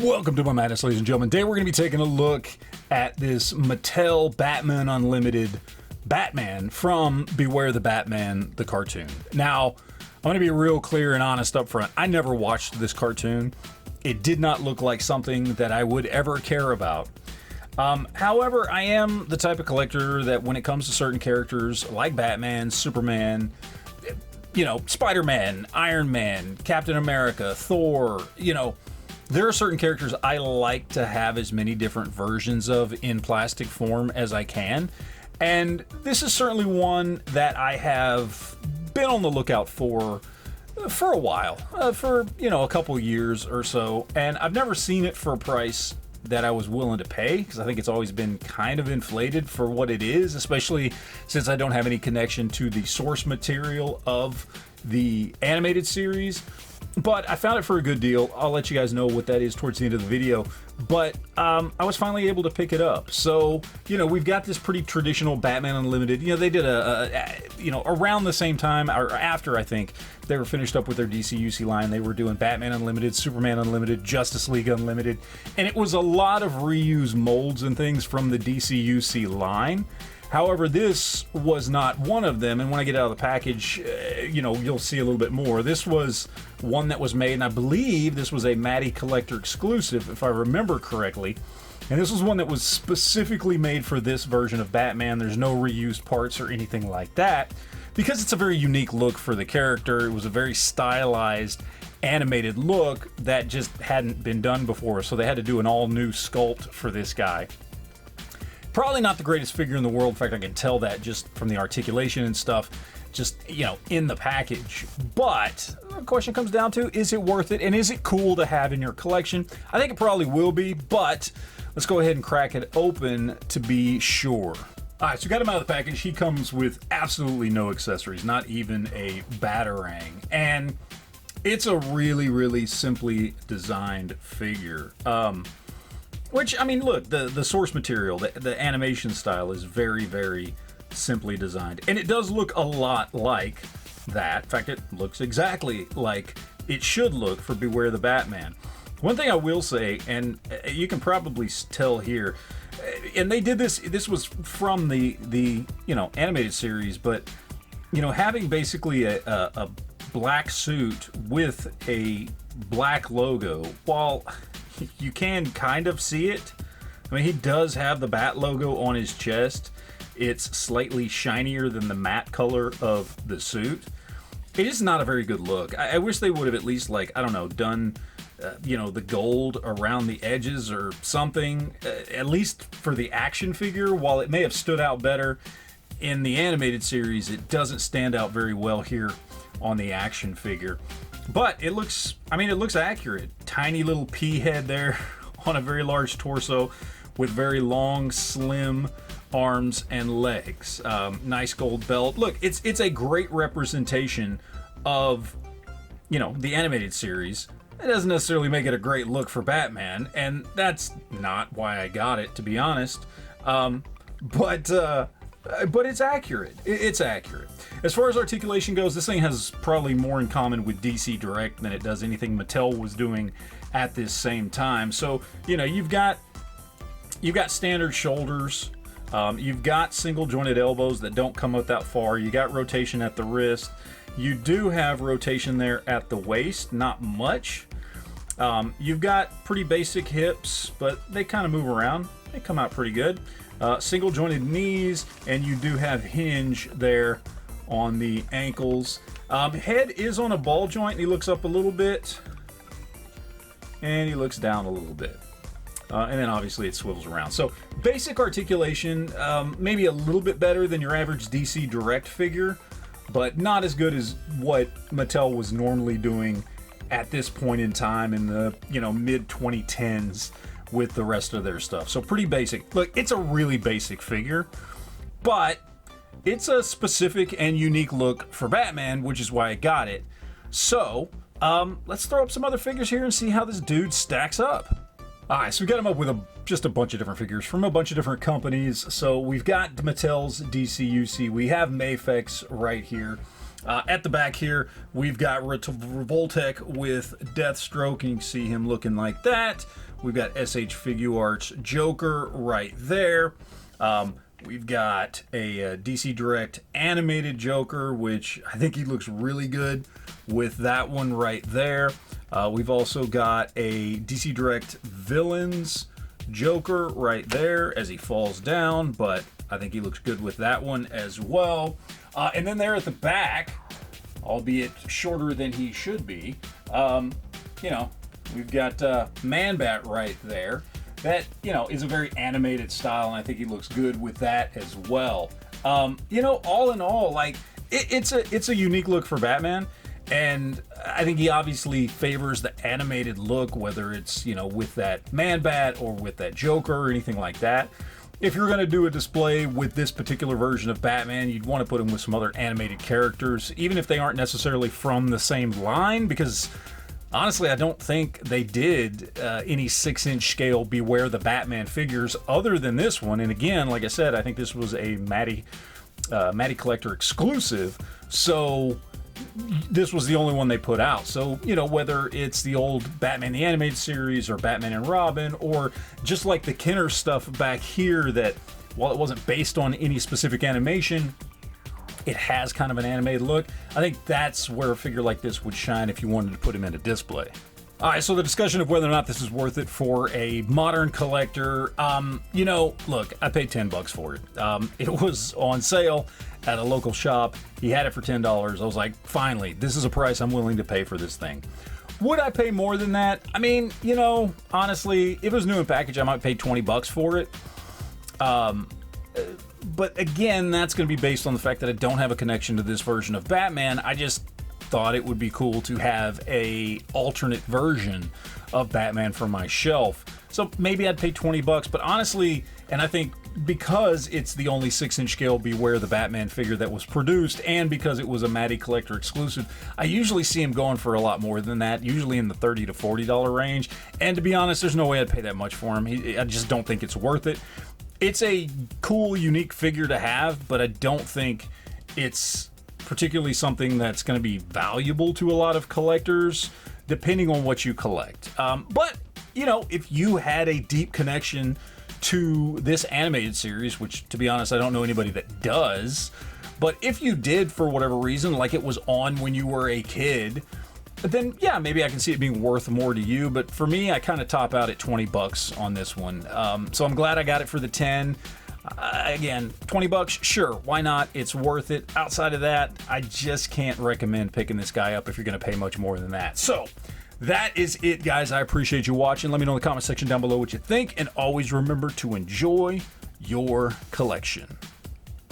Welcome to my madness, ladies and gentlemen. Today we're going to be taking a look at this Mattel Batman Unlimited Batman from Beware the Batman, the cartoon. Now, I'm going to be real clear and honest up front. I never watched this cartoon. It did not look like something that I would ever care about. However, I am the type of collector that when it comes to certain characters like Batman, Superman, you know, Spider-Man, Iron Man, Captain America, Thor, you know, there are certain characters I like to have as many different versions of in plastic form as I can. And this is certainly one that I have been on the lookout for a while, for, you know, a couple years or so. And I've never seen it for a price that I was willing to pay, because I think it's always been kind of inflated for what it is, especially since I don't have any connection to the source material of the animated series. But I found it for a good deal. I'll let you guys know what that is towards the end of the video. But I was finally able to pick it up. So, you know, we've got this pretty traditional Batman Unlimited. You know, they did you know, around the same time, or after, I think, they were finished up with their DC-UC line. They were doing Batman Unlimited, Superman Unlimited, Justice League Unlimited. And it was a lot of reused molds and things from the DC-UC line. However, this was not one of them, and when I get out of the package, you know, you'll see a little bit more. This was one that was made, and I believe this was a Mattel Collector exclusive, if I remember correctly. And this was one that was specifically made for this version of Batman. There's no reused parts or anything like that, because it's a very unique look for the character. It was a very stylized, animated look that just hadn't been done before, so they had to do an all-new sculpt for this guy. Probably not the greatest figure in the world. In fact, I can tell that just from the articulation and stuff, just, you know, in the package. But the question comes down to, is it worth it? And is it cool to have in your collection? I think it probably will be, but let's go ahead and crack it open to be sure. All right, so we got him out of the package. He comes with absolutely no accessories, not even a Batarang. And it's a really, really simply designed figure. Which, I mean, look, the source material, the animation style is very, very simply designed. And it does look a lot like that. In fact, it looks exactly like it should look for Beware the Batman. One thing I will say, and you can probably tell here, and they did this was from the you know, animated series, but, you know, having basically a black suit with a black logo, while you can kind of see it. I mean, he does have the Bat logo on his chest. It's slightly shinier than the matte color of the suit. It is not a very good look. I wish they would have at least, like, I don't know, done, you know, the gold around the edges or something, at least for the action figure. While it may have stood out better in the animated series, it doesn't stand out very well here on the action figure. But it looks, I mean, it looks accurate. Tiny little pea head there on a very large torso with very long, slim arms and legs. Nice gold belt. Look, it's a great representation of, you know, the animated series. It doesn't necessarily make it a great look for Batman, and that's not why I got it, to be honest. But it's accurate. It's accurate. As far as articulation goes, this thing has probably more in common with DC Direct than it does anything Mattel was doing at this same time. So, you know, you've got standard shoulders, you've got single jointed elbows that don't come out that far, you got rotation at the wrist, you do have rotation there at the waist, not much. You've got pretty basic hips, but they kind of move around. They come out pretty good. Single jointed knees, and you do have hinge there on the ankles. Head is on a ball joint. He looks up a little bit, and he looks down a little bit. And then obviously it swivels around. So basic articulation, maybe a little bit better than your average DC Direct figure, but not as good as what Mattel was normally doing at this point in time in the, you know, mid 2010s with the rest of their stuff. So pretty basic. Look, it's a really basic figure, but it's a specific and unique look for Batman, which is why I got it. So let's throw up some other figures here and see how this dude stacks up. Alright, so we got him up with just a bunch of different figures from a bunch of different companies. So we've got Mattel's DC-UC. We have Mafex right here. At the back here, we've got Revoltech with Deathstroke, and you can see him looking like that. We've got SH Figuarts Joker right there. We've got a DC Direct animated Joker, which I think he looks really good with that one right there. We've also got a DC Direct Villains Joker right there as he falls down, but I think he looks good with that one as well. And then there at the back, albeit shorter than he should be, we've got Man-Bat right there. That, is a very animated style, and I think he looks good with that as well. All in all, like, it's a unique look for Batman, and I think he obviously favors the animated look, whether it's, with that Man-Bat or with that Joker or anything like that. If you're going to do a display with this particular version of Batman, you'd want to put him with some other animated characters, even if they aren't necessarily from the same line, because honestly, I don't think they did any 6-inch scale Beware the Batman figures other than this one. And again, like I said, I think this was a Matty Collector exclusive, so this was the only one they put out. So, whether it's the old Batman the Animated Series or Batman and Robin, or just like the Kenner stuff back here that, while it wasn't based on any specific animation, it has kind of an animated look. I think that's where a figure like this would shine if you wanted to put him in a display. All right, so the discussion of whether or not this is worth it for a modern collector, look, I paid $10 for it. It was on sale at a local shop. He had it for $10. I was like, finally, this is a price I'm willing to pay for this thing. Would I pay more than that? I mean, honestly, if it was new in package, I might pay $20 for it. But again, that's going to be based on the fact that I don't have a connection to this version of Batman. I just thought it would be cool to have a alternate version of Batman for my shelf. So maybe I'd pay $20, but honestly, and I think because it's the only 6-inch scale Beware the Batman figure that was produced, and because it was a Matty Collector exclusive, I usually see him going for a lot more than that, usually in the $30 to $40 range. And to be honest, there's no way I'd pay that much for him. I just don't think it's worth it. It's a cool, unique figure to have, but I don't think it's particularly something that's going to be valuable to a lot of collectors, depending on what you collect. But, if you had a deep connection to this animated series, which, to be honest, I don't know anybody that does, but if you did for whatever reason, like it was on when you were a kid, then yeah, maybe I can see it being worth more to you. But for me, I kind of top out at $20 on this one. So I'm glad I got it for the 10. Again, $20, sure, why not? It's worth it. Outside of that, I just can't recommend picking this guy up if you're going to pay much more than that. So that is it, guys. I appreciate you watching. Let me know in the comment section down below what you think, and always remember to enjoy your collection.